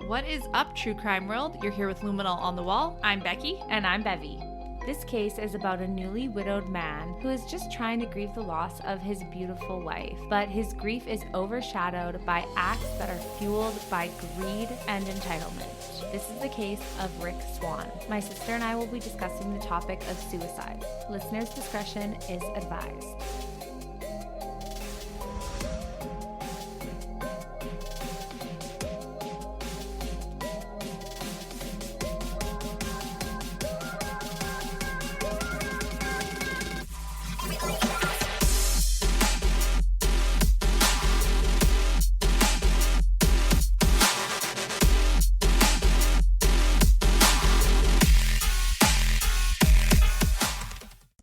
What is up, True Crime World? You're here with Luminal on the Wall. I'm Becky. And I'm Bevy. This case is about a newly widowed man who is just trying to grieve the loss of his beautiful wife, but his grief is overshadowed by acts that are fueled by greed and entitlement. This is the case of Rick Swan. My sister and I will be discussing the topic of suicide. Listeners' discretion is advised.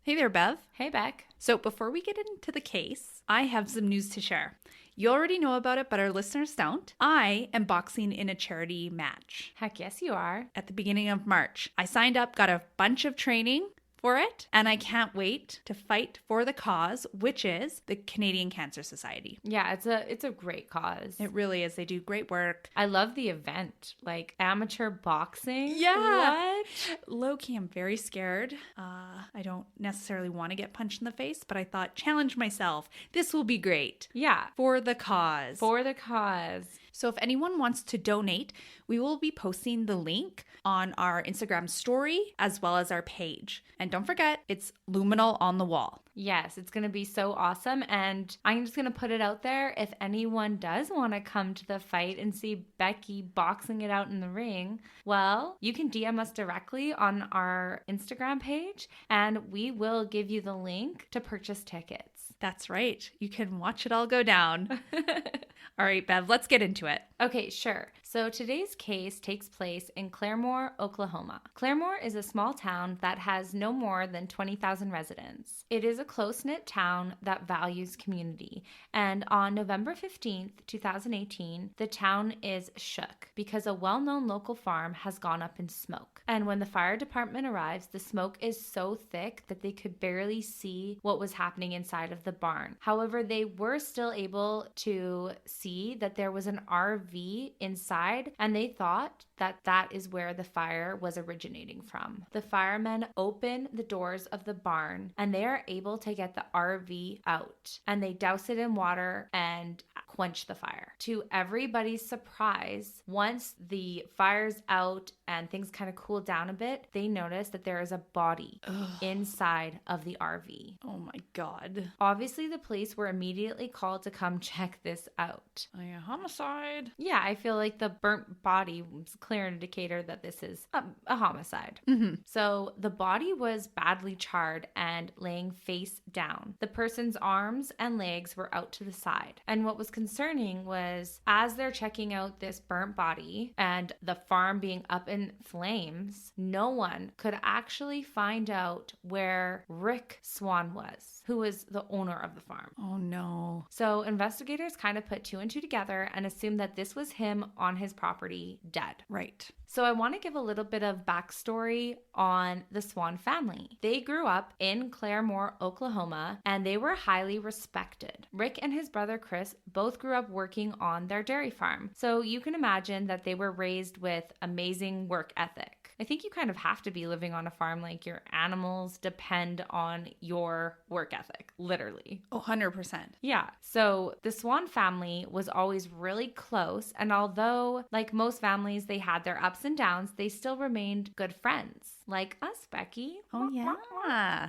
Hey there, Bev. Hey, Beck. So before we get into the case, I have some news to share. You already know about it, but our listeners don't. I am boxing in a charity match Heck yes, you are. at the beginning of March. I signed up, got a bunch of training for it, and I can't wait to fight for the cause, which is the Canadian Cancer Society. Yeah, it's a great cause. It really is. They do great work. I love the event, like amateur boxing. Yeah. What? Low-key, I'm very scared. I don't necessarily want to get punched in the face, but I thought, challenge myself. This will be great. Yeah, For the cause. for the cause. So if anyone wants to donate, we will be posting the link on our Instagram story as well as our page. And don't forget, it's Luminal on the Wall. Yes, it's going to be so awesome. And I'm just going to put it out there. If anyone does want to come to the fight and see Becky boxing it out in the ring, well, you can DM us directly on our Instagram page and we will give you the link to purchase tickets. That's right. You can watch it all go down. All right, Bev, let's get into it. Okay, sure. So today's case takes place in Claremore, Oklahoma. Claremore is a small town that has no more than 20,000 residents. It is a close-knit town that values community. And on November 15th, 2018, the town is shook because a well-known local farm has gone up in smoke. And when the fire department arrives, the smoke is so thick that they could barely see what was happening inside of the barn. However, they were still able to see that there was an RV inside, and they thought that that is where the fire was originating from. The firemen open the doors of the barn and they are able to get the RV out, and they douse it in water and quench the fire. To everybody's surprise, once the fire's out and things kind of cool down a bit, they notice that there is a body inside of the RV. Oh my God. Obviously, the police were immediately called to come check this out. A homicide. Yeah, I feel like the burnt body was a clear indicator that this is a homicide. Mm-hmm. So the body was badly charred and laying face down. The person's arms and legs were out to the side. And what was concerning was, as they're checking out this burnt body and the farm being up in flames, no one could actually find out where Rick Swan was, who was the owner of the farm. Oh no. So investigators kind of put two and two together and assumed that this was him on his property, dead. Right. So I want to give a little bit of backstory on the Swan family. They grew up in Claremore, Oklahoma, and they were highly respected. Rick and his brother Chris both grew up working on their dairy farm. So you can imagine that they were raised with amazing work ethic. I think you kind of have to be living on a farm, like your animals depend on your work ethic, literally. Oh, 100%. Yeah. So the Swan family was always really close. And although, like most families, they had their ups and downs, they still remained good friends. Like us, Becky. Oh, yeah.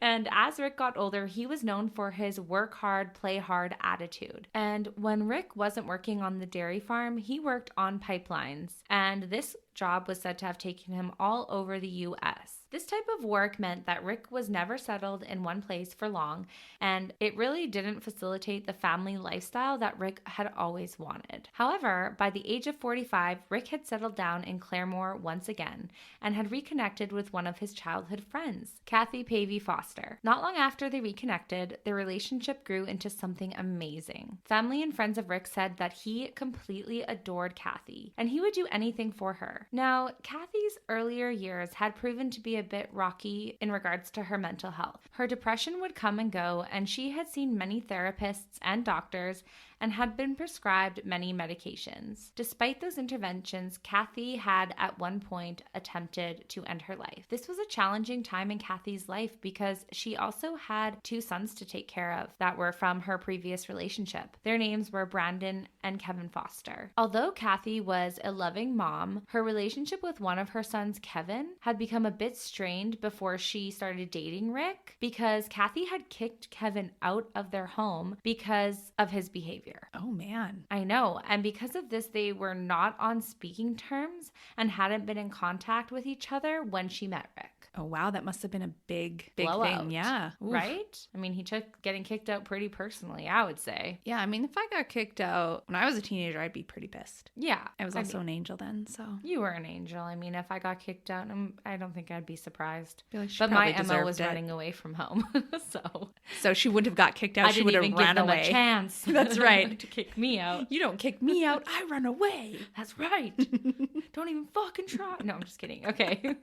And as Rick got older, he was known for his work hard, play hard attitude. And when Rick wasn't working on the dairy farm, he worked on pipelines. And this job was said to have taken him all over the U.S. This type of work meant that Rick was never settled in one place for long, and it really didn't facilitate the family lifestyle that Rick had always wanted. However, by the age of 45, Rick had settled down in Claremore once again and had reconnected with one of his childhood friends, Kathy Pavey-Foster. Not long after they reconnected, their relationship grew into something amazing. Family and friends of Rick said that he completely adored Kathy, and he would do anything for her. Now, Kathy's earlier years had proven to be a bit rocky in regards to her mental health. Her depression would come and go, and she had seen many therapists and doctors, and had been prescribed many medications. Despite those interventions, Kathy had at one point attempted to end her life. This was a challenging time in Kathy's life because she also had 2 sons to take care of that were from her previous relationship. Their names were Brandon and Kevin Foster. Although Kathy was a loving mom, her relationship with one of her sons, Kevin, had become a bit strained before she started dating Rick because Kathy had kicked Kevin out of their home because of his behavior. Oh, man. I know. And because of this, they were not on speaking terms and hadn't been in contact with each other when she met Rick. Oh, wow. That must have been a big Blowout, thing. Yeah. Oof. Right? I mean, he took getting kicked out pretty personally, I would say. Yeah. I mean, if I got kicked out when I was a teenager, I'd be pretty pissed. Yeah. I was also an angel then, so. You were an angel. I mean, if I got kicked out, I don't think I'd be surprised. I feel like she but my probably MO was deserved it. running away from home. So she wouldn't have got kicked out. I She didn't would have even give ran them away. a chance. That's right. To kick me out. You don't kick me out, I run away. That's right. Don't even fucking try. No, I'm just kidding. Okay.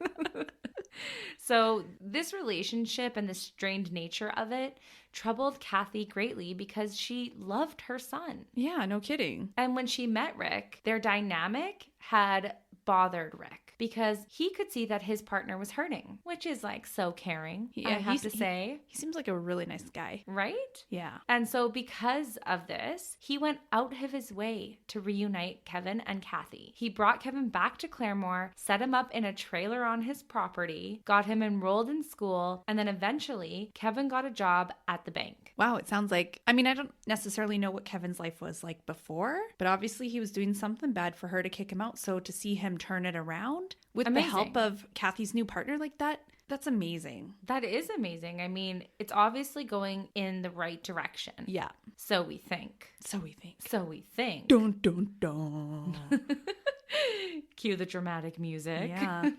So this relationship and the strained nature of it troubled Kathy greatly because she loved her son. Yeah, no kidding. And when she met Rick, their dynamic had bothered Rick because he could see that his partner was hurting, which is like so caring, I have to say. He seems like a really nice guy. Right? Yeah. And so because of this, he went out of his way to reunite Kevin and Kathy. He brought Kevin back to Claremore, set him up in a trailer on his property, got him enrolled in school, and then eventually Kevin got a job at the bank. Wow, it sounds like, I mean, I don't necessarily know what Kevin's life was like before, but obviously he was doing something bad for her to kick him out. So to see him turn it around with Amazing. the help of Kathy's new partner like that, that's amazing. That is amazing. I mean, it's obviously going in the right direction. Yeah. So we think. So we think. So we think. Dun, dun, dun. Cue the dramatic music. Yeah.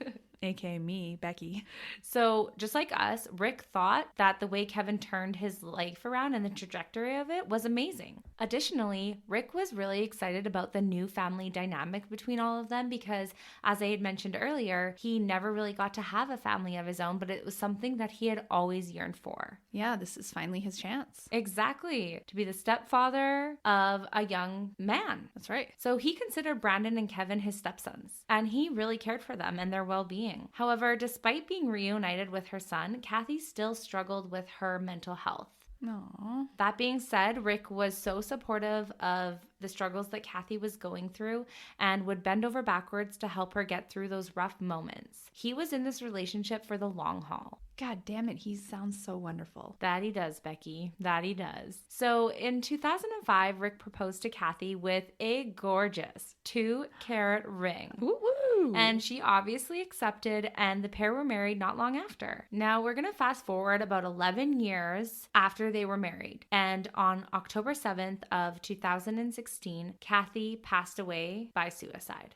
AKA me, Becky. So just like us, Rick thought that the way Kevin turned his life around and the trajectory of it was amazing. Additionally, Rick was really excited about the new family dynamic between all of them because, as I had mentioned earlier, he never really got to have a family of his own, but it was something that he had always yearned for. Yeah, this is finally his chance. Exactly. To be the stepfather of a young man. That's right. So he considered Brandon and Kevin his stepsons, and he really cared for them and their well-being. However, despite being reunited with her son, Kathy still struggled with her mental health. Aww. That being said, Rick was so supportive of the struggles that Kathy was going through and would bend over backwards to help her get through those rough moments. He was in this relationship for the long haul. God damn it, he sounds so wonderful. That he does, Becky. That he does. So in 2005, Rick proposed to Kathy with a gorgeous 2-carat ring. Woo woo! And she obviously accepted, and the pair were married not long after. Now we're going to fast forward about 11 years after they were married. And on October 7th of 2016, Kathy passed away by suicide.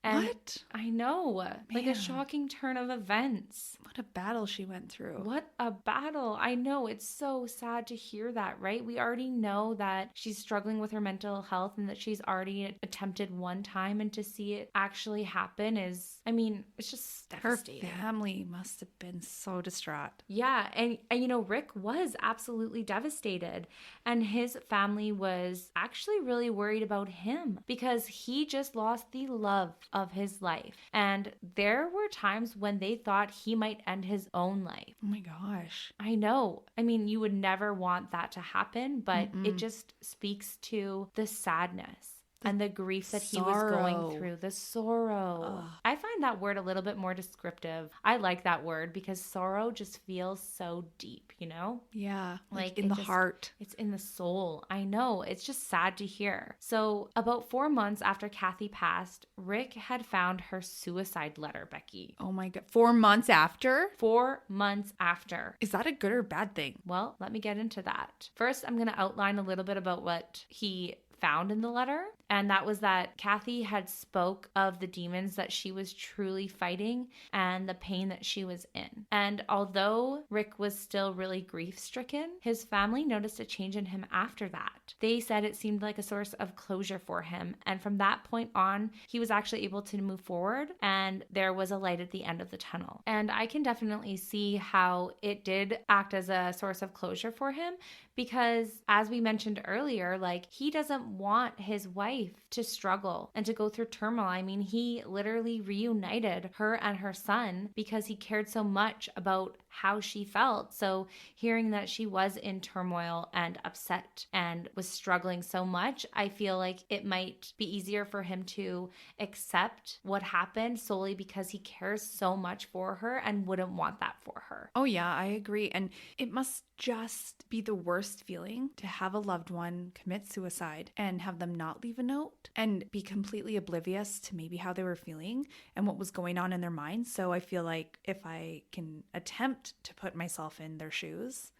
And what? I know. Like Man. a shocking turn of events. What a battle she went through. What a battle. I know. It's so sad to hear that, right? We already know that she's struggling with her mental health and that she's already attempted one time, and to see it actually happen is, I mean, it's just devastating. Her family must have been so distraught. Yeah. And you know, Rick was absolutely devastated, and his family was actually really worried about him because he just lost the love of his life. And there were times when they thought he might end his own life. Oh my gosh. I know. I mean, you would never want that to happen, but it just speaks to the sadness and the grief that he was going through, the sorrow. Ugh. I find that word a little bit more descriptive. I like that word because sorrow just feels so deep, you know? Yeah. Like in the heart. It's in the soul. I know. It's just sad to hear. So about 4 months after Kathy passed, Rick had found her suicide letter, Becky. Oh my God. 4 months after? 4 months after. Is that a good or bad thing? Well, let me get into that. First, I'm going to outline a little bit about what he found in the letter, And that was that Kathy had spoke of the demons that she was truly fighting and the pain that she was in. And although Rick was still really grief-stricken, his family noticed a change in him after that. They said it seemed like a source of closure for him. And from that point on, he was actually able to move forward and there was a light at the end of the tunnel. And I can definitely see how it did act as a source of closure for him because, as we mentioned earlier, like, he doesn't want his wife to struggle and to go through turmoil. I mean, he literally reunited her and her son because he cared so much about how she felt. So hearing that she was in turmoil and upset and was struggling so much, I feel like it might be easier for him to accept what happened solely because he cares so much for her and wouldn't want that for her. Oh yeah, I agree. And it must just be the worst feeling to have a loved one commit suicide and have them not leave a note and be completely oblivious to maybe how they were feeling and what was going on in their minds. So I feel like if I can attempt to put myself in their shoes,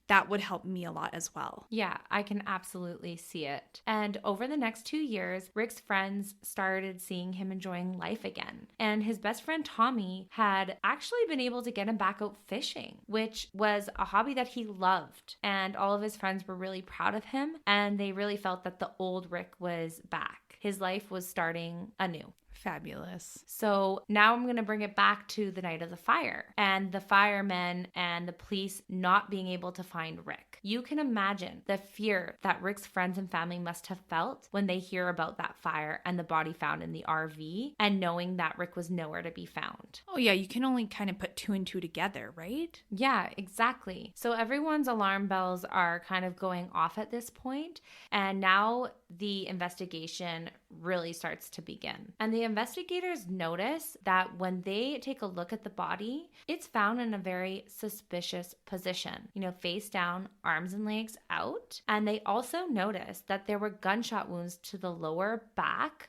that would help me a lot as well. Yeah, I can absolutely see it. And over the next 2 years, Rick's friends started seeing him enjoying life again. And his best friend Tommy had actually been able to get him back out fishing, which was a hobby that he loved. And all of his friends were really proud of him, and they really felt that the old Rick was back. His life was starting anew. Fabulous. So now I'm going to bring it back to the night of the fire and the firemen and the police not being able to find Rick. You can imagine the fear that Rick's friends and family must have felt when they hear about that fire and the body found in the RV and knowing that Rick was nowhere to be found. Oh yeah, you can only kind of put two and two together, right? Yeah, exactly. So everyone's alarm bells are kind of going off at this point, and now the investigation really starts to begin. And the investigators notice that when they take a look at the body, it's found in a very suspicious position, face down, arms and legs out. And they also notice that there were gunshot wounds to the lower back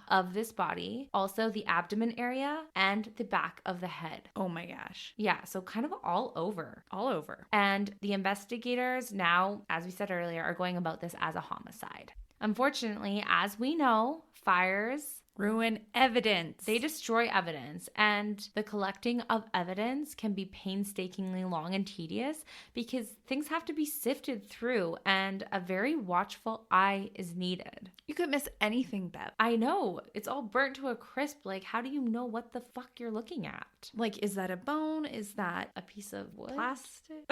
of this body, also the abdomen area and the back of the head. Oh my gosh. Yeah, so kind of all over. All over. And the investigators now, as we said earlier, are going about this as a homicide. Unfortunately, as we know, fires ruin evidence. They destroy evidence, and the collecting of evidence can be painstakingly long and tedious because things have to be sifted through and a very watchful eye is needed. You could miss anything, Bev. I know. It's all burnt to a crisp. Like, how do you know what the fuck you're looking at? Like, is that a bone? Is that a piece of wood? Plastic?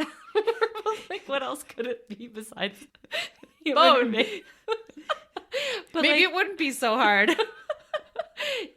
Like, what else could it be besides bone? But maybe it wouldn't be so hard.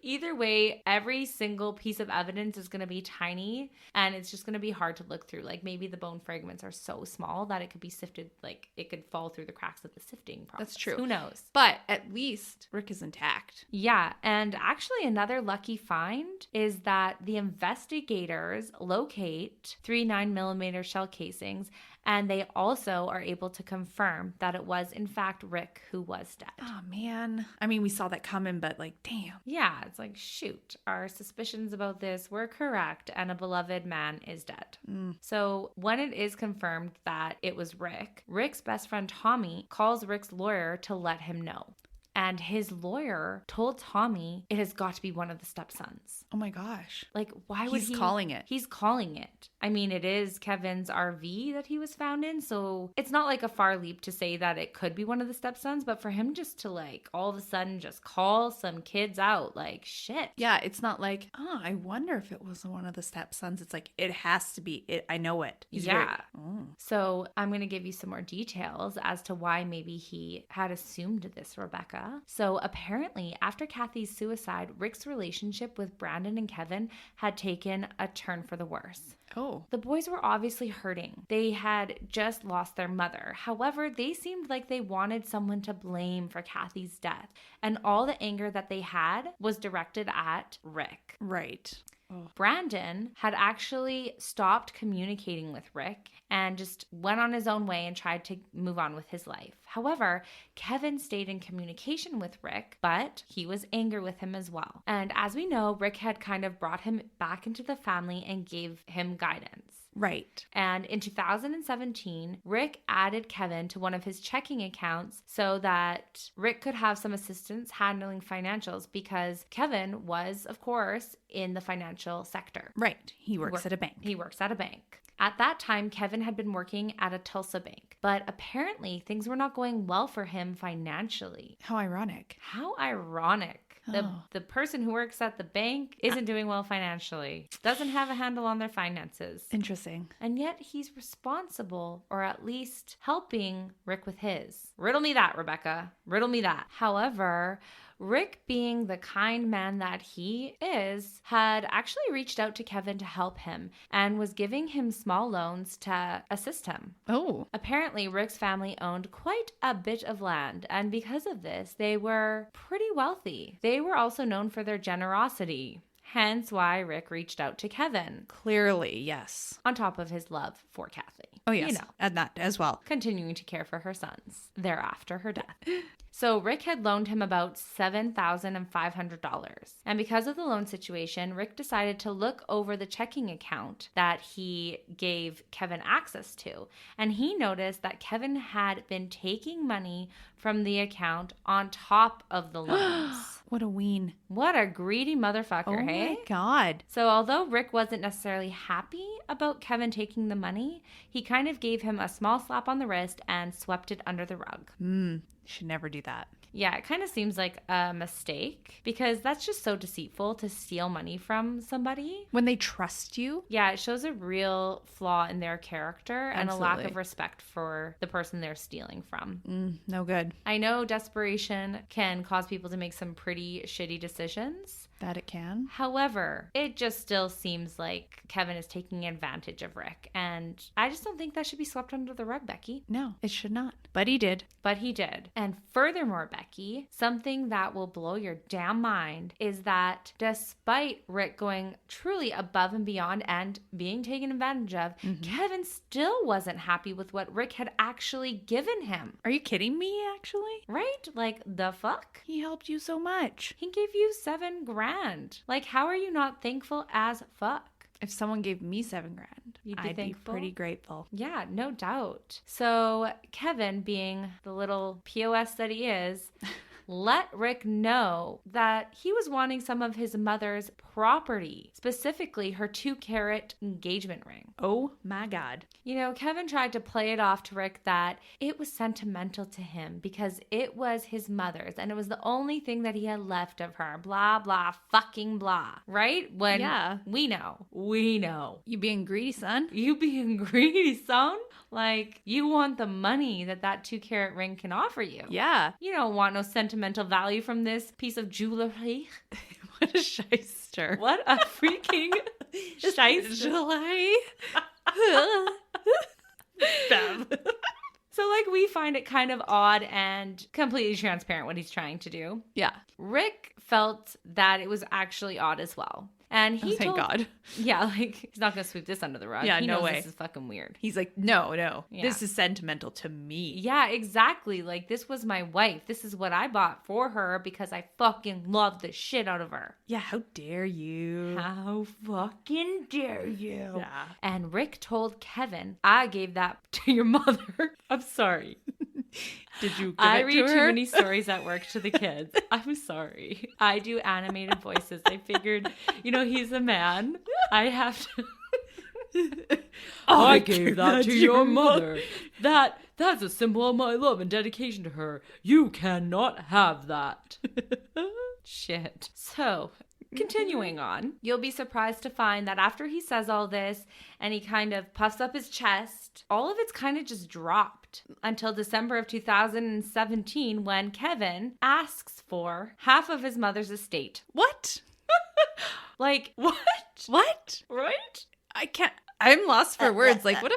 Either way, every single piece of evidence is going to be tiny and it's just going to be hard to look through. Like, maybe the bone fragments are so small that it could be sifted, like it could fall through the cracks of the sifting process. That's true. Who knows? But at least Rick is intact. Yeah. And actually another lucky find is that the investigators locate 3 9mm shell casings, and they also are able to confirm that it was, in fact, Rick who was dead. Oh, man. I mean, we saw that coming, but like, damn. Yeah, it's like, shoot, our suspicions about this were correct, and a beloved man is dead. So when it is confirmed that it was Rick, Rick's best friend Tommy calls Rick's lawyer to let him know. And his lawyer told Tommy it has got to be one of the stepsons. Oh my gosh. Like, why would he? He's calling it. He's calling it. I mean, it is Kevin's RV that he was found in, so it's not like a far leap to say that it could be one of the stepsons, but for him just to like all of a sudden just call some kids out, like, shit. Yeah, it's not like, oh, I wonder if it was one of the stepsons. It's like, it has to be. I know it. So I'm going to give you some more details as to why maybe he had assumed this, Rebecca. So apparently, after Kathy's suicide, Rick's relationship with Brandon and Kevin had taken a turn for the worse. Oh. The boys were obviously hurting. They had just lost their mother. However, they seemed like they wanted someone to blame for Kathy's death. And all the anger that they had was directed at Rick. Right. Oh. Brandon had actually stopped communicating with Rick and just went on his own way and tried to move on with his life. However, Kevin stayed in communication with Rick, but he was angry with him as well. And as we know, Rick had kind of brought him back into the family and gave him guidance. Right. And in 2017, Rick added Kevin to one of his checking accounts so that Rick could have some assistance handling financials because Kevin was, of course, in the financial sector. Right. He works at a bank. He works at a bank. At that time, Kevin had been working at a Tulsa bank, but apparently things were not going well for him financially. How ironic. How ironic. The person who works at the bank isn't doing well financially, doesn't have a handle on their finances. Interesting. And yet he's responsible, or at least helping Rick with his. Riddle me that, Rebecca. Riddle me that. However, Rick, being the kind man that he is, had actually reached out to Kevin to help him and was giving him small loans to assist him. Oh. Apparently, Rick's family owned quite a bit of land, and because of this, they were pretty wealthy. They were also known for their generosity. Hence why Rick reached out to Kevin. Clearly, yes. On top of his love for Kathy. Oh, yes. And that as well. Continuing to care for her sons thereafter her death. So Rick had loaned him about $7,500. And because of the loan situation, Rick decided to look over the checking account that he gave Kevin access to. And he noticed that Kevin had been taking money from the account on top of the loans. What a ween. What a greedy motherfucker, hey? Oh my God. So although Rick wasn't necessarily happy about Kevin taking the money, he kind of gave him a small slap on the wrist and swept it under the rug. Should never do that. Yeah, it kind of seems like a mistake because that's just so deceitful to steal money from somebody. When they trust you? Yeah, it shows a real flaw in their character and a lack Absolutely. of respect for the person they're stealing from. No good. I know desperation can cause people to make some pretty shitty decisions. That it can. However, it just still seems like Kevin is taking advantage of Rick. And I just don't think that should be swept under the rug, Becky. No, it should not. But he did. But he did. And furthermore, Becky, something that will blow your damn mind is that despite Rick going truly above and beyond and being taken advantage of, Kevin still wasn't happy with what Rick had actually given him. Are you kidding me, actually? Right? Like, the fuck? He helped you so much. He gave you $7,000. Like, how are you not thankful as fuck? If someone gave me $7,000, I'd thankful? be pretty grateful. Yeah, no doubt. So Kevin, being the little POS that he is, let Rick know that he was wanting some of his mother's property, specifically her 2-carat engagement ring. Oh my God. You know, Kevin tried to play it off to Rick that it was sentimental to him because it was his mother's and it was the only thing that he had left of her. Blah, blah, fucking blah. Right? When we know. You being greedy, son? You being greedy, son? Like, you want the money that 2-carat ring can offer you. Yeah. You don't want no sentimental value from this piece of jewelry. What a shyster. What a freaking shyster. So, like, we find it kind of odd and completely transparent what he's trying to do. Yeah. Rick felt that it was actually odd as well. And he thank God. Yeah, like, he's not going to sweep this under the rug. Yeah, he no knows way. This is fucking weird. He's like, no. Yeah. This is sentimental to me. Yeah, exactly. Like, this was my wife. This is what I bought for her because I fucking love the shit out of her. Yeah, how dare you? How fucking dare you? Yeah. And Rick told Kevin, I gave that to your mother. I'm sorry. Did you give I it read to too her? many stories at work to the kids. I'm sorry. I do animated voices. I figured, he's a man. I have to. I gave that to your mother. That's a symbol of my love and dedication to her. You cannot have that. Shit. So, continuing on, you'll be surprised to find that after he says all this and he kind of puffs up his chest, all of it's kind of just dropped until December of 2017 when Kevin asks for half of his mother's estate. What? Like, what? What? Right? I can't. I'm lost for words. Like, what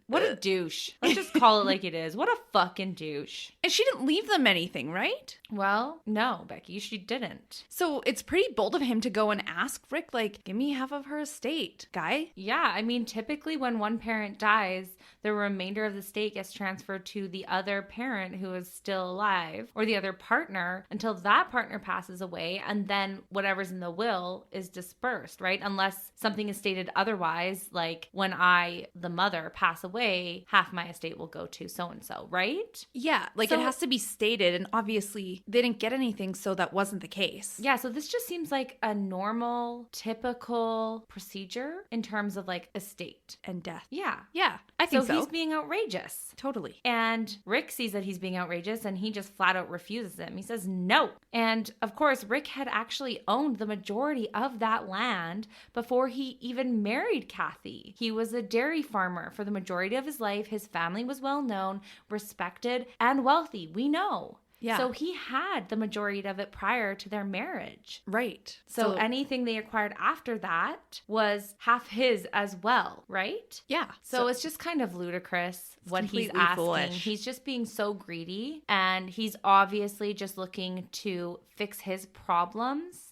What a douche. Let's just call it like it is. What a fucking douche. And she didn't leave them anything, right? Well, no, Becky, she didn't. So it's pretty bold of him to go and ask Rick, like, give me half of her estate, guy. Yeah, I mean, typically when one parent dies, the remainder of the estate gets transferred to the other parent who is still alive or the other partner until that partner passes away, and then whatever's in the will is dispersed, right? Unless something is stated otherwise, like when I, the mother, pass away, half my estate will go to so-and-so, right? Yeah, like So- it has to be stated, and obviously they didn't get anything, so that wasn't the case. Yeah, so this just seems like a normal, typical procedure in terms of like estate. And death. Yeah. Yeah, I think so. He's being outrageous. Totally. And Rick sees that he's being outrageous and he just flat out refuses him. He says no. And of course, Rick had actually owned the majority of that land before he even married Kathy. He was a dairy farmer for the majority of his life. His family was well known, respected, and wealthy. We know. Yeah. So he had the majority of it prior to their marriage. Right. So anything they acquired after that was half his as well, right? Yeah. So it's just kind of ludicrous what he's completely asking. foolish. He's just being so greedy, and he's obviously just looking to fix his problems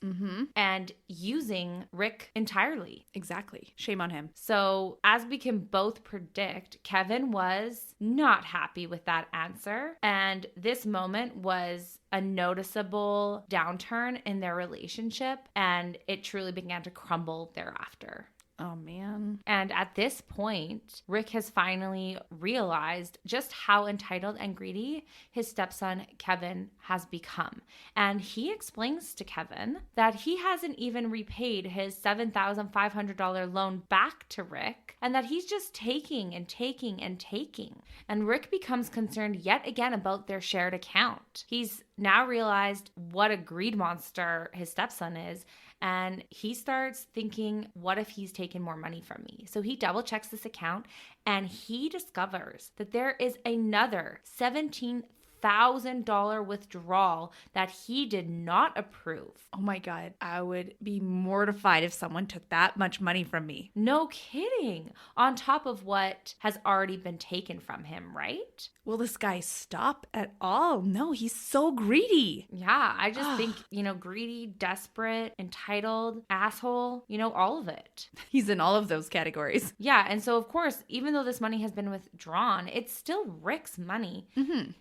and using Rick entirely. Exactly. Shame on him. So, as we can both predict, Kevin was not happy with that answer. And this moment was a noticeable downturn in their relationship, and it truly began to crumble thereafter. Oh, man. And at this point, Rick has finally realized just how entitled and greedy his stepson, Kevin, has become. And he explains to Kevin that he hasn't even repaid his $7,500 loan back to Rick, and that he's just taking and taking and taking. And Rick becomes concerned yet again about their shared account. He's now realized what a greed monster his stepson is. And he starts thinking, what if he's taken more money from me? So he double checks this account and he discovers that there is another $17,000 withdrawal that he did not approve. Oh my God. I would be mortified if someone took that much money from me. No kidding. On top of what has already been taken from him, right? Will this guy stop at all? No, he's so greedy. Yeah, I just think, greedy, desperate, entitled, asshole, all of it. He's in all of those categories. Yeah, and so of course, even though this money has been withdrawn, it's still Rick's money.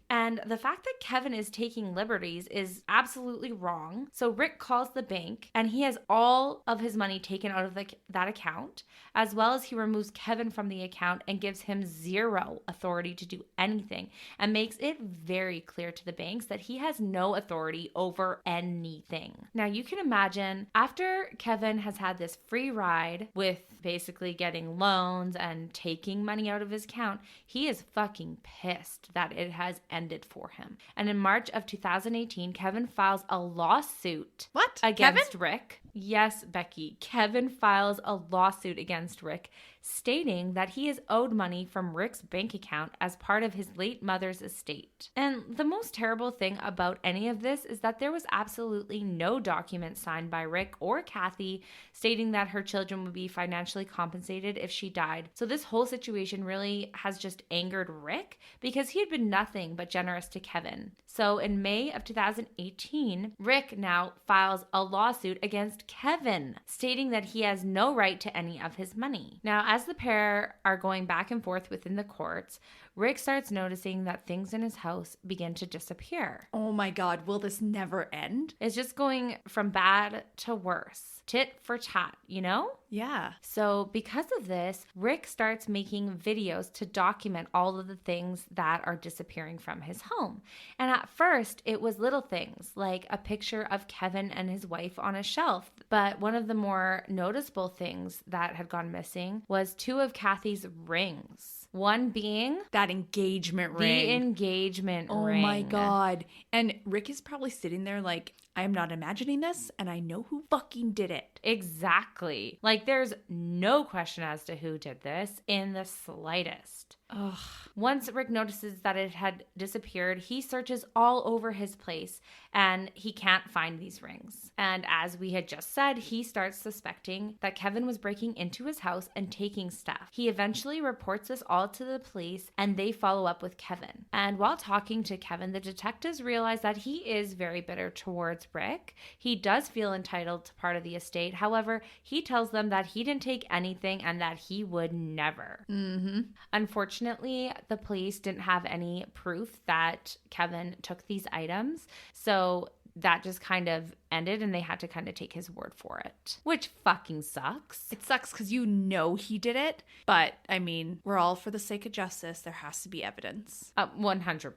And the fact that Kevin is taking liberties is absolutely wrong. So Rick calls the bank and he has all of his money taken out of that account, as well as he removes Kevin from the account and gives him zero authority to do anything, and makes it very clear to the banks that he has no authority over anything. Now you can imagine, after Kevin has had this free ride with basically getting loans and taking money out of his account, he is fucking pissed that it has ended for him. And in March of 2018, Kevin files a lawsuit What? against Kevin? Rick. Yes, Becky. Kevin files a lawsuit against Rick, stating that he is owed money from Rick's bank account as part of his late mother's estate. And the most terrible thing about any of this is that there was absolutely no document signed by Rick or Kathy stating that her children would be financially compensated if she died. So this whole situation really has just angered Rick because he had been nothing but generous to Kevin. So in May of 2018, Rick now files a lawsuit against Kevin, stating that he has no right to any of his money. Now, as the pair are going back and forth within the courts, Rick starts noticing that things in his house begin to disappear. Oh my God, will this never end? It's just going from bad to worse. Tit for tat, Yeah. So because of this, Rick starts making videos to document all of the things that are disappearing from his home. And at first, it was little things like a picture of Kevin and his wife on a shelf. But one of the more noticeable things that had gone missing was 2 of Kathy's rings. One being That engagement ring. the engagement ring. Oh my God. And Rick is probably sitting there like, I am not imagining this, and I know who fucking did it. Exactly. Like, there's no question as to who did this in the slightest. Ugh. Once Rick notices that it had disappeared, he searches all over his place and he can't find these rings. And as we had just said, he starts suspecting that Kevin was breaking into his house and taking stuff. He eventually reports this all to the police and they follow up with Kevin. And while talking to Kevin, the detectives realize that he is very bitter towards Rick. He does feel entitled to part of the estate. However, he tells them that he didn't take anything and that he would never. Unfortunately, the police didn't have any proof that Kevin took these items. So that just kind of ended and they had to kind of take his word for it, which fucking sucks. It sucks because you know he did it, but I mean, we're all for the sake of justice. There has to be evidence. 100%.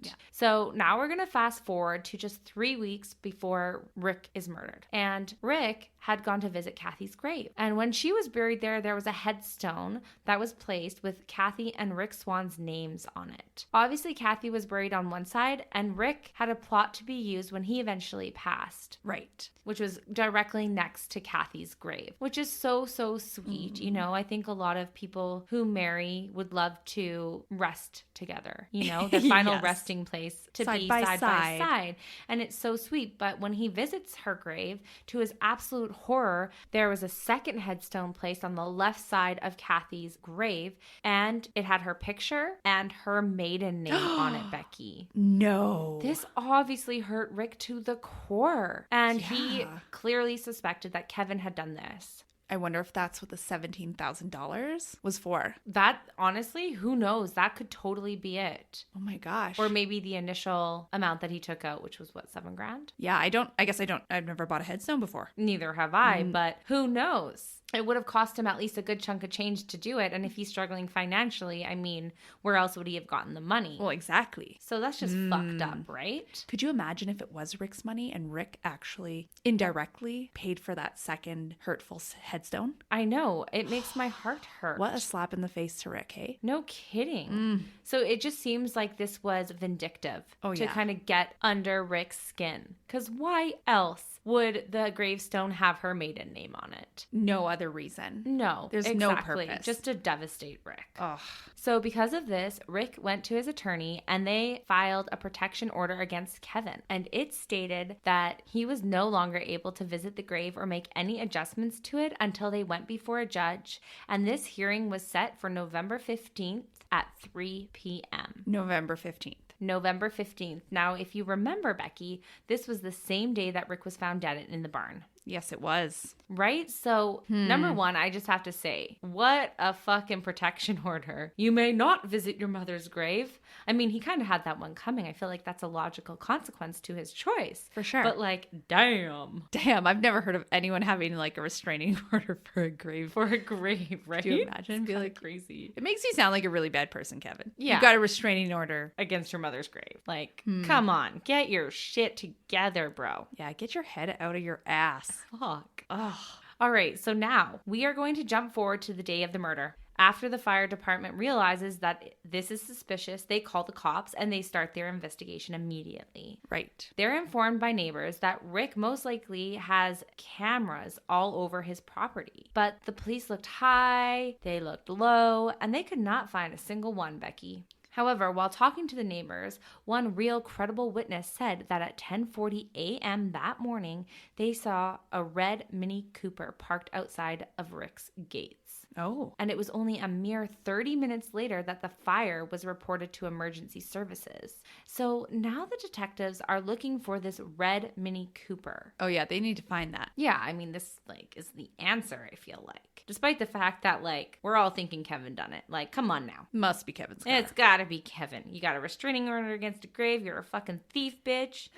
Yeah. So now we're going to fast forward to just 3 weeks before Rick is murdered. And Rick had gone to visit Kathy's grave. And when she was buried there, there was a headstone that was placed with Kathy and Rick Swan's names on it. Obviously, Kathy was buried on one side and Rick had a plot to be used when he eventually passed. Right. Which was directly next to Kathy's grave, which is so, so sweet. You know, I think a lot of people who marry would love to rest together, you know, the final Yes. resting place to Side be by side by side. side. And it's so sweet. But when he visits her grave, to his absolute horror, there was a second headstone placed on the left side of Kathy's grave. And it had her picture and her maiden name on it, Becky. No. This obviously hurt Rick to the core. And he Yeah. clearly suspected that Kevin had done this. I wonder if that's what the $17,000 was for. That, honestly, who knows? That could totally be it. Oh my gosh. Or maybe the initial amount that he took out, which was what, $7,000? Yeah, I've never bought a headstone before. Neither have I, but who knows? It would have cost him at least a good chunk of change to do it. And if he's struggling financially, I mean, where else would he have gotten the money? Well, exactly. So that's just fucked up, right? Could you imagine if it was Rick's money and Rick actually indirectly paid for that second hurtful headstone? I know. It makes my heart hurt. What a slap in the face to Rick, hey? No kidding. So it just seems like this was vindictive to yeah. kind of get under Rick's skin. Because why else would the gravestone have her maiden name on it? No other reason. No. There's exactly. no purpose. Just to devastate Rick. Ugh. So because of this, Rick went to his attorney and they filed a protection order against Kevin. And it stated that he was no longer able to visit the grave or make any adjustments to it until they went before a judge. And this hearing was set for November 15th at 3 p.m. November 15th. November 15th. Now, if you remember, Becky, this was the same day that Rick was found dead in the barn. Yes, it was. Right? So, number one, I just have to say, what a fucking protection order. You may not visit your mother's grave. I mean, he kind of had that one coming. I feel like that's a logical consequence to his choice. For sure. But like, damn. Damn, I've never heard of anyone having like a restraining order for a grave. For a grave, right? Do you imagine? Be like, crazy. it makes you sound like a really bad person, Kevin. Yeah. You got a restraining order. Against your mother's grave. Like, come on. Get your shit together, bro. Yeah, get your head out of your ass. Fuck. Ugh. All right, so now we are going to jump forward to the day of the murder. After the fire department realizes that this is suspicious, they call the cops and they start their investigation immediately. Right. They're informed by neighbors that Rick most likely has cameras all over his property. But the police looked high, they looked low, and they could not find a single one, Becky. However, while talking to the neighbors, one real credible witness said that at 10:40 a.m. that morning, they saw a red Mini Cooper parked outside of Rick's gates. Oh. And it was only a mere 30 minutes later that the fire was reported to emergency services. So now the detectives are looking for this red Mini Cooper. Oh yeah, they need to find that. Yeah, I mean, this is the answer, I feel like. Despite the fact that we're all thinking Kevin done it. Come on now. Must be Kevin's car. It's gotta be Kevin. You got a restraining order against a grave. You're a fucking thief, bitch.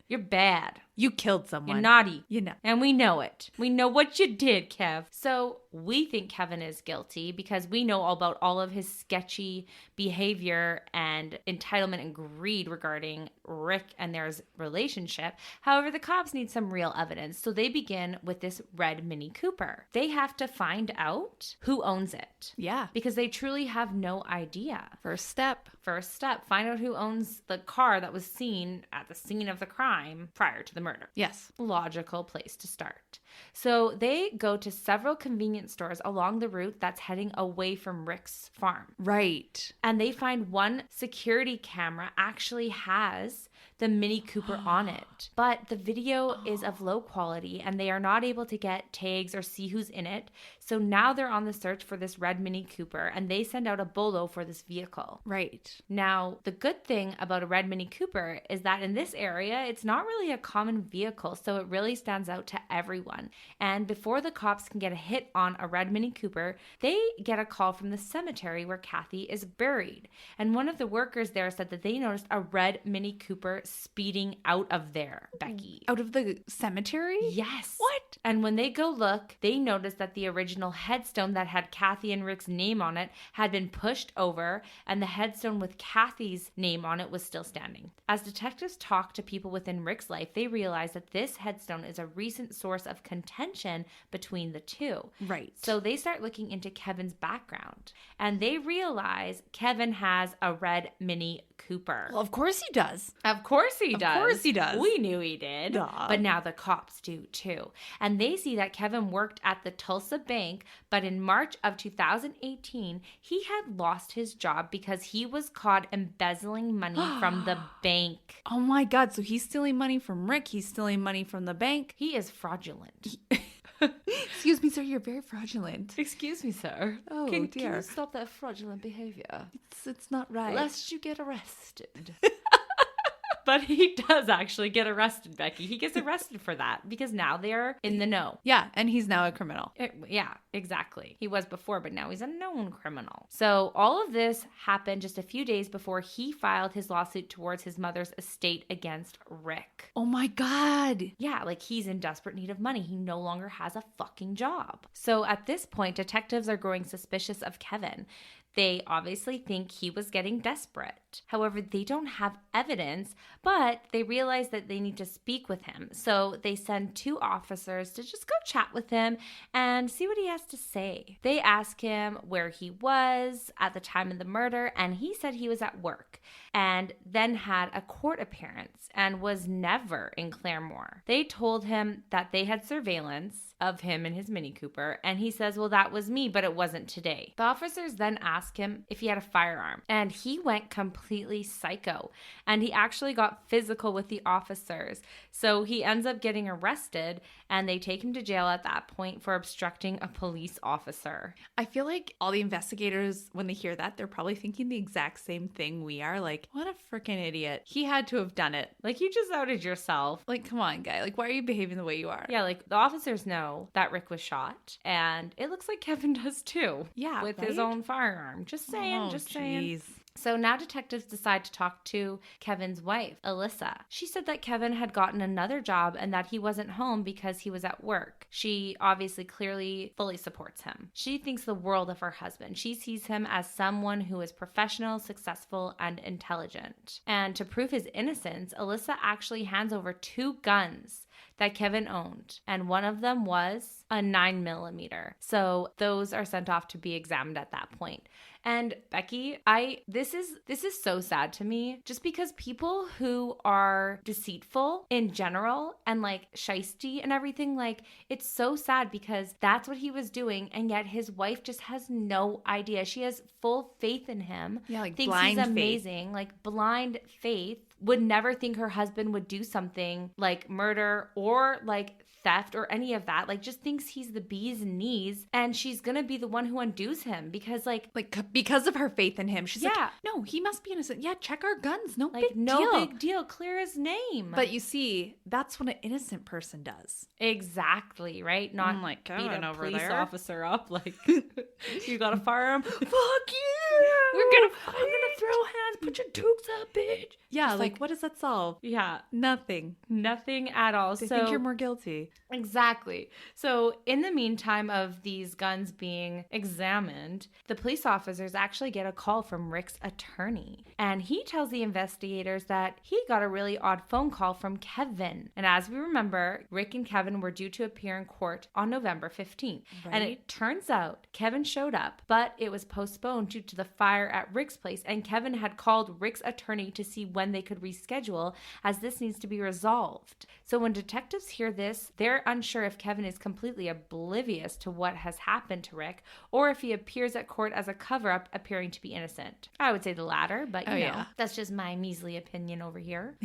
You're bad. You killed someone. You're naughty. You know. And we know it. We know what you did, Kev. So we think Kevin is guilty because we know all about all of his sketchy behavior and entitlement and greed regarding Rick and their relationship. However, the cops need some real evidence. So they begin with this red Mini Cooper. They have to find out who owns it. Yeah. Because they truly have no idea. First step. First step, find out who owns the car that was seen at the scene scene of the crime prior to the murder. Yes. Logical place to start. So they go to several convenience stores along the route that's heading away from Rick's farm. Right. And they find one security camera actually has the Mini Cooper on it. But the video is of low quality and they are not able to get tags or see who's in it. So now they're on the search for this red Mini Cooper and they send out a bolo for this vehicle. Right. Now, the good thing about a red Mini Cooper is that in this area, it's not really a common vehicle, so it really stands out to everyone. And before the cops can get a hit on a red Mini Cooper, they get a call from the cemetery where Kathy is buried. And one of the workers there said that they noticed a red Mini Cooper speeding out of there, Becky. Out of the cemetery? Yes. What? And when they go look, they notice that the original headstone that had Kathy and Rick's name on it had been pushed over, and the headstone with Kathy's name on it was still standing. As detectives talk to people within Rick's life, they realize that this headstone is a recent source of contention between the two. Right. So they start looking into Kevin's background, and they realize Kevin has a red Mini Cooper. Well, of course he does. Of course he does. Of course he does. We knew he did. Duh. But now the cops do too. And they see that Kevin worked at the Tulsa bank, but in March of 2018, he had lost his job because he was caught embezzling money from the bank. Oh my God. So he's stealing money from Rick. He's stealing money from the bank. He is fraudulent. Excuse me, sir. You're very fraudulent. Excuse me, sir. Oh, Can dear. you stop that fraudulent behavior? It's not right. Lest you get arrested. But he does actually get arrested, Becky. He gets arrested for that because now they're in the know. Yeah, and he's now a criminal. Yeah, exactly. He was before, but now he's a known criminal. So all of this happened just a few days before he filed his lawsuit towards his mother's estate against Rick. Oh my God. Yeah, like he's in desperate need of money. He no longer has a fucking job. So at this point, detectives are growing suspicious of Kevin. They obviously think he was getting desperate. However, they don't have evidence, but they realize that they need to speak with him. So they send 2 officers to just go chat with him and see what he has to say. They ask him where he was at the time of the murder, and he said he was at work and then had a court appearance and was never in Claremore. They told him that they had surveillance of him in his Mini Cooper, and he says, well, that was me, but it wasn't today. The officers then ask him if he had a firearm, and he went completely psycho, and he actually got physical with the officers. So he ends up getting arrested, and they take him to jail at that point for obstructing a police officer. I feel like all the investigators, when they hear that, they're probably thinking the exact same thing we are. Like, what a freaking idiot. He had to have done it. Like, you just outed yourself. Like, come on, guy. Like, why are you behaving the way you are? Yeah, like, the officers know that Rick was shot, and it looks like Kevin does too. Yeah, with right? his own firearm. Just saying, saying. So now detectives decide to talk to Kevin's wife, Alyssa. She said that Kevin had gotten another job and that he wasn't home because he was at work. She obviously clearly fully supports him. She thinks the world of her husband. She sees him as someone who is professional, successful, and intelligent. And to prove his innocence, Alyssa actually hands over 2 guns that Kevin owned, and one of them was a 9mm. So those are sent off to be examined at that point. And Becky, this is so sad to me, just because people who are deceitful in general and like shisty and everything, like, it's so sad because that's what he was doing, and yet his wife just has no idea. She has full faith in him. Yeah, like thinks blind he's amazing, faith. like blind faith. Would never think her husband would do something like murder or like theft or any of that. Like, just thinks he's the bee's knees, and she's gonna be the one who undoes him because because of her faith in him. She's yeah. like, no, he must be innocent. Yeah, check our guns. No like big no deal. big deal. Clear his name. But you see, that's what an innocent person does. Exactly, right? Not I'm like, beat Kevin a over police there. officer up like you got a firearm. Fuck you! I'm gonna throw hands. Put your dukes up, bitch. Yeah, Just like what does that solve? Yeah, Nothing. nothing at all. They So think you're more guilty. exactly. So in the meantime of these guns being examined, the police officers actually get a call from Rick's attorney. And he tells the investigators that he got a really odd phone call from Kevin. And as we remember, Rick and Kevin were due to appear in court on November 15th. And Right. it turns out Kevin showed up, but it was postponed due to the fire at Rick's place. And Kevin had called Rick's attorney to see when they could reschedule, as this needs to be resolved. So when detectives hear this, they're unsure if Kevin is completely oblivious to what has happened to Rick, or if he appears at court as a cover-up appearing to be innocent. I would say the latter, but you know, that's just my measly opinion over here.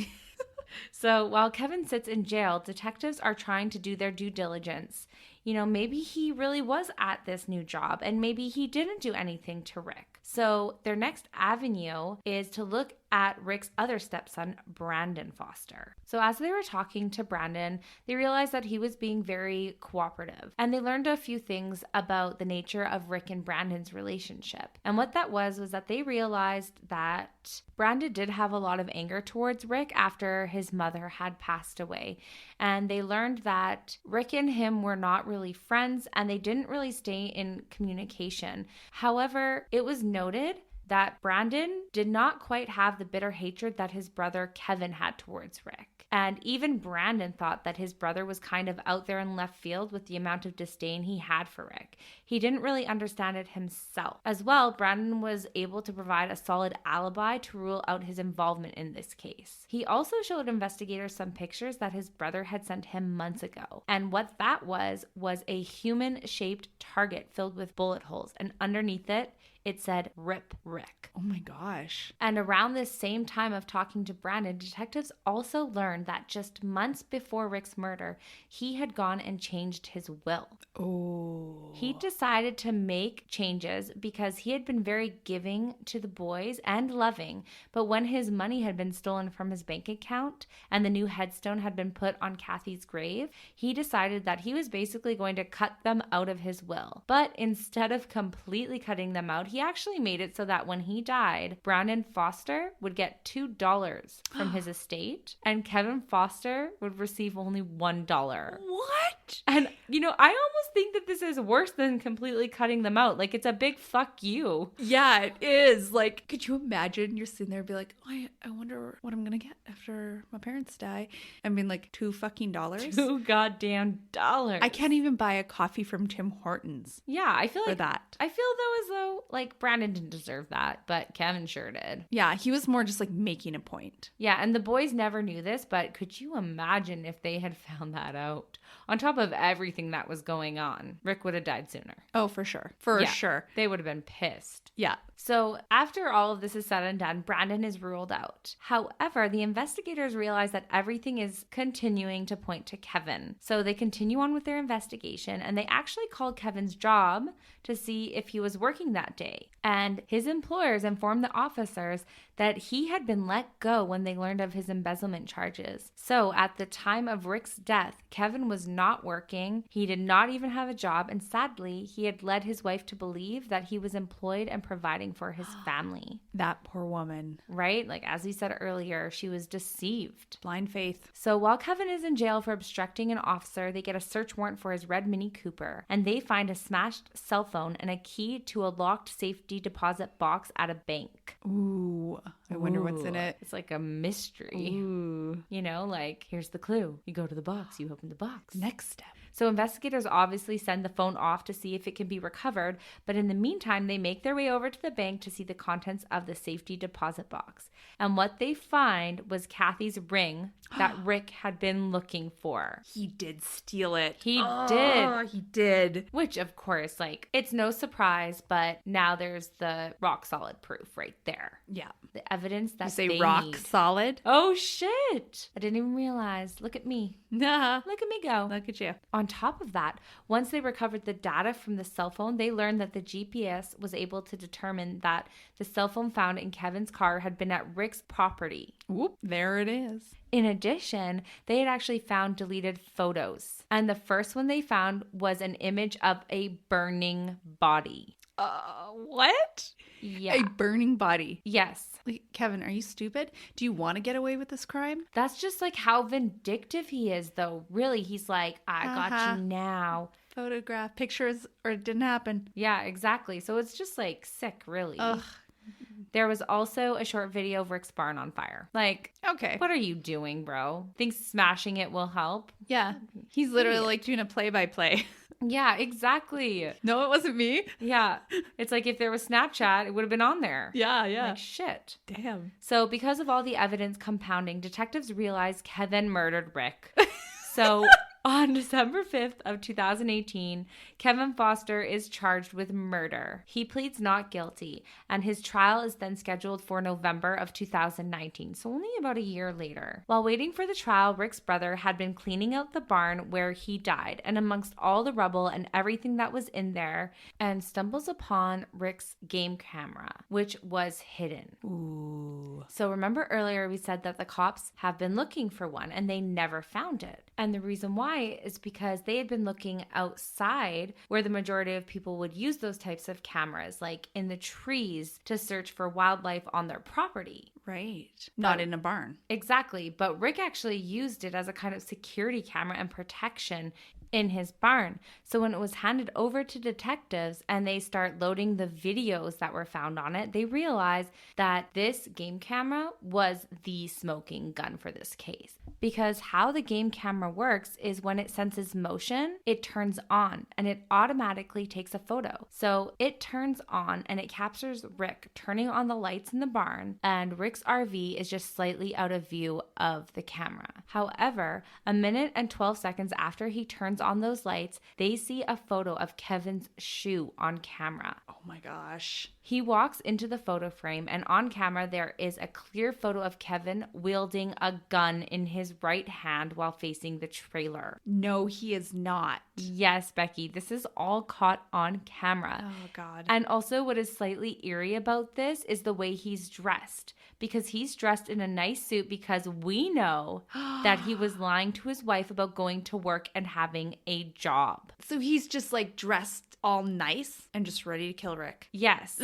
So while Kevin sits in jail, detectives are trying to do their due diligence. You know, maybe he really was at this new job and maybe he didn't do anything to Rick. So their next avenue is to look at Rick's other stepson, Brandon Foster. So as they were talking to Brandon, they realized that he was being very cooperative. And they learned a few things about the nature of Rick and Brandon's relationship. And what that was that they realized that Brandon did have a lot of anger towards Rick after his mother had passed away. And they learned that Rick and him were not really friends and they didn't really stay in communication. However, it was noted that Brandon did not quite have the bitter hatred that his brother Kevin had towards Rick. And even Brandon thought that his brother was kind of out there in left field with the amount of disdain he had for Rick. He didn't really understand it himself. As well, Brandon was able to provide a solid alibi to rule out his involvement in this case. He also showed investigators some pictures that his brother had sent him months ago. And what that was a human-shaped target filled with bullet holes. And underneath it said, "Rip Rick." Oh my gosh. And around this same time of talking to Brandon, detectives also learned that just months before Rick's murder, he had gone and changed his will. Oh. He decided to make changes because he had been very giving to the boys and loving, but when his money had been stolen from his bank account and the new headstone had been put on Kathy's grave, he decided that he was basically going to cut them out of his will. But instead of completely cutting them out, he actually made it so that when he died, Brandon Foster would get $2 from his estate and Kevin Foster would receive only $1. What? And, you know, I almost think that this is worse than completely cutting them out. Like, it's a big fuck you. Yeah, it is. Like, could you imagine you're sitting there and be like, oh, I wonder what I'm going to get after my parents die? And being like, $2 fucking dollars? $2 goddamn dollars. I can't even buy a coffee from Tim Hortons. Yeah, I feel like that. I feel though as though like Brandon didn't deserve that, but Kevin sure did. Yeah, he was more just like making a point. Yeah, and the boys never knew this, but could you imagine if they had found that out? On top of everything that was going on, Rick would have died sooner. Oh, for sure. For sure. They would have been pissed. Yeah. So after all of this is said and done, Brandon is ruled out. However, the investigators realize that everything is continuing to point to Kevin. So they continue on with their investigation and they actually called Kevin's job to see if he was working that day. And his employers informed the officers that he had been let go when they learned of his embezzlement charges. So at the time of Rick's death, Kevin was not working. He did not even have a job. And sadly, he had led his wife to believe that he was employed and providing for his family. That poor woman. Right? Like as we said earlier, she was deceived. Blind faith. So while Kevin is in jail for obstructing an officer, they get a search warrant for his red Mini Cooper. And they find a smashed cell phone and a key to a locked safety deposit box at a bank. Ooh. I wonder what's in it. It's like a mystery. Ooh. You know, like, here's the clue. You go to the box, you open the box. Next step. So investigators obviously send the phone off to see if it can be recovered, but in the meantime, they make their way over to the bank to see the contents of the safety deposit box. And what they find was Kathy's ring that Rick had been looking for. He did steal it. He did. He did. Which, of course, like, it's no surprise, but now there's the rock solid proof right there. Yeah. The evidence that you say they rock need. solid? Oh, shit. I didn't even realize. Look at me. Nah. Look at me go. Look at you. On top of that, once they recovered the data from the cell phone, they learned that the GPS was able to determine that the cell phone found in Kevin's car had been at Rick's property. Whoop, there it is. In addition, they had actually found deleted photos. And the first one they found was an image of a burning body. What? Yeah. A burning body. Yes. Like, Kevin, are you stupid? Do you want to get away with this crime? That's just like how vindictive he is, though. Really, he's like, I got you now. Photograph, pictures, or it didn't happen. Yeah, exactly. So it's just like sick, really. Ugh. There was also a short video of Rick's barn on fire. Like, Okay. what are you doing, bro? Think smashing it will help? Yeah. He's literally like doing a play-by-play. Yeah, exactly. No, it wasn't me. Yeah. It's like if there was Snapchat, it would have been on there. Yeah, yeah. Like, shit. Damn. So because of all the evidence compounding, detectives realized Kevin murdered Rick. So on December 5th of 2018, Kevin Foster is charged with murder. He pleads not guilty, and his trial is then scheduled for November of 2019, so only about a year later. While waiting for the trial, Rick's brother had been cleaning out the barn where he died, and amongst all the rubble and everything that was in there, and stumbles upon Rick's game camera, which was hidden. Ooh. So remember earlier we said that the cops have been looking for one, and they never found it. And the reason why is because they had been looking outside where the majority of people would use those types of cameras, like in the trees, to search for wildlife on their property. Right. Not in a barn. Exactly. But Rick actually used it as a kind of security camera and protection in his barn. So when it was handed over to detectives and they start loading the videos that were found on it, they realized that this game camera was the smoking gun for this case. Because how the game camera works is when it senses motion, it turns on and it automatically takes a photo. So it turns on and it captures Rick turning on the lights in the barn, and Rick's RV is just slightly out of view of the camera. However, a minute and 12 seconds after he turns on those lights, they see a photo of Kevin's shoe on camera. Oh my gosh. He walks into the photo frame, and on camera there is a clear photo of Kevin wielding a gun in his right hand while facing the trailer. No, he is not. Yes, Becky, this is all caught on camera. Oh God. And also what is slightly eerie about this is the way he's dressed, because he's dressed in a nice suit because we know that he was lying to his wife about going to work and having a job. So he's just like dressed all nice and just ready to kill Rick. Yes.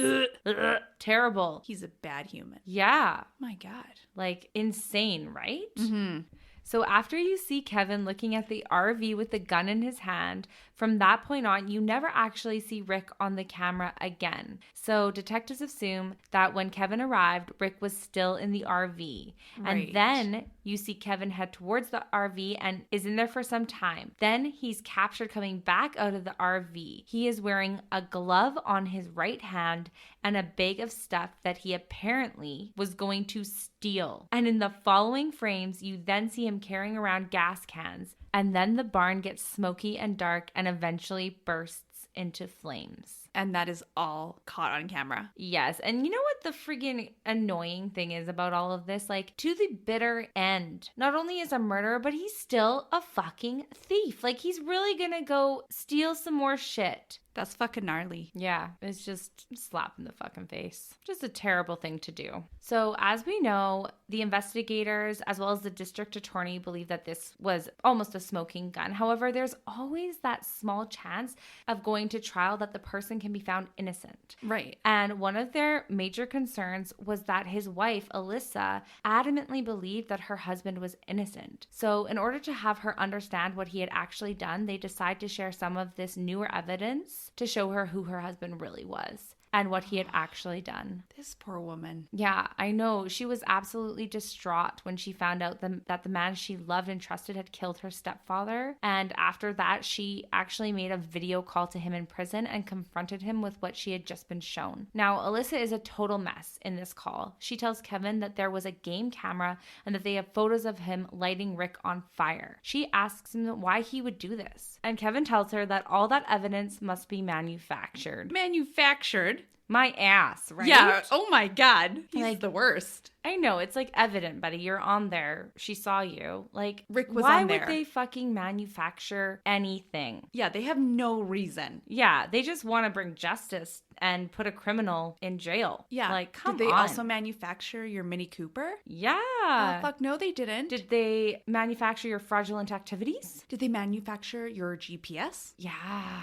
Terrible. He's a bad human. Yeah. My God. Like insane, right? Mm-hmm. So after you see Kevin looking at the RV with the gun in his hand, from that point on, you never actually see Rick on the camera again. So detectives assume that when Kevin arrived, Rick was still in the RV. Right. And then you see Kevin head towards the RV and is in there for some time. Then he's captured coming back out of the RV. He is wearing a glove on his right hand and a bag of stuff that he apparently was going to steal. And in the following frames, you then see him carrying around gas cans. And then the barn gets smoky and dark and eventually bursts into flames. And that is all caught on camera. Yes. And you know what the friggin' annoying thing is about all of this? Like, to the bitter end, not only is a murderer, but he's still a fucking thief. Like, he's really gonna go steal some more shit. That's fucking gnarly. Yeah, it's just slap in the fucking face. Just a terrible thing to do. So as we know, the investigators as well as the district attorney believe that this was almost a smoking gun. However, there's always that small chance of going to trial that the person can be found innocent. Right. And one of their major concerns was that his wife, Alyssa, adamantly believed that her husband was innocent. So in order to have her understand what he had actually done, they decided to share some of this newer evidence to show her who her husband really was and what he had actually done. This poor woman. Yeah, I know. She was absolutely distraught when she found out that the man she loved and trusted had killed her stepfather. And after that, she actually made a video call to him in prison and confronted him with what she had just been shown. Now, Alyssa is a total mess in this call. She tells Kevin that there was a game camera and that they have photos of him lighting Rick on fire. She asks him why he would do this. And Kevin tells her that all that evidence must be manufactured. Manufactured? My ass, right? Yeah. Oh my God. He's Like, the worst. I know. It's like evident, buddy. You're on there. She saw you. Like, Rick was why on there. would they fucking manufacture anything? Yeah, they have no reason. Yeah, they just want to bring justice and put a criminal in jail. Yeah. Like, come Did they on. also manufacture your Mini Cooper? Yeah. Fuck no, they didn't. Did they manufacture your fraudulent activities? Did they manufacture your GPS? Yeah.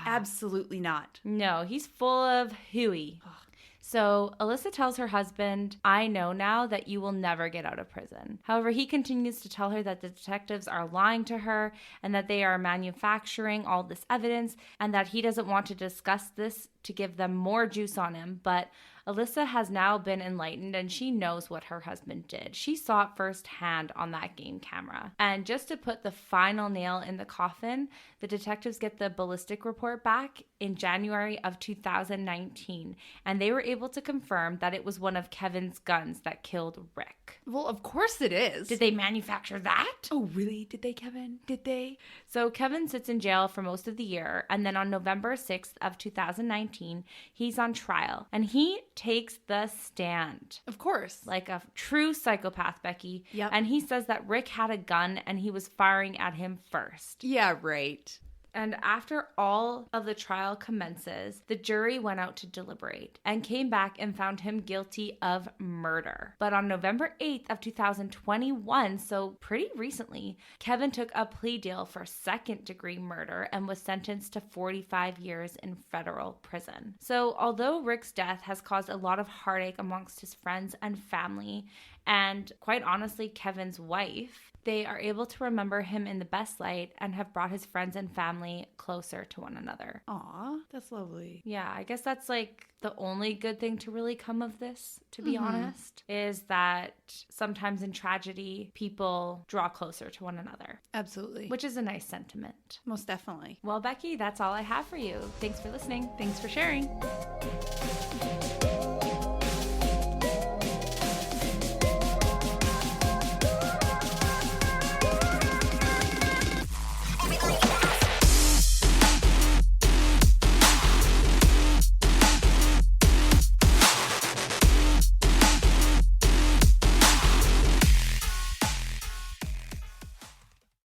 Absolutely not. No, he's full of hooey. So Alyssa tells her husband, "I know now that you will never get out of prison." However, he continues to tell her that the detectives are lying to her and that they are manufacturing all this evidence and that he doesn't want to discuss this to give them more juice on him. But Alyssa has now been enlightened and she knows what her husband did. She saw it firsthand on that game camera. And just to put the final nail in the coffin, the detectives get the ballistic report back in January of 2019, and they were able to confirm that it was one of Kevin's guns that killed Rick. Well, of course it is. Did they manufacture that? Oh, really? Did they, Kevin? Did they? So Kevin sits in jail for most of the year, and then on November 6th of 2019, he's on trial, and he takes the stand. Of course. Like a true psychopath, Becky. Yep. And he says that Rick had a gun and he was firing at him first. Yeah, right. And after all of the trial commences, the jury went out to deliberate and came back and found him guilty of murder. But on November 8th of 2021, so pretty recently, Kevin took a plea deal for second-degree murder and was sentenced to 45 years in federal prison. So although Rick's death has caused a lot of heartache amongst his friends and family, and quite honestly, Kevin's wife, they are able to remember him in the best light and have brought his friends and family closer to one another. Aw, that's lovely. Yeah, I guess that's like the only good thing to really come of this, to be honest, is that sometimes in tragedy, people draw closer to one another. Absolutely. Which is a nice sentiment. Most definitely. Well, Becky, that's all I have for you. Thanks for listening. Thanks for sharing.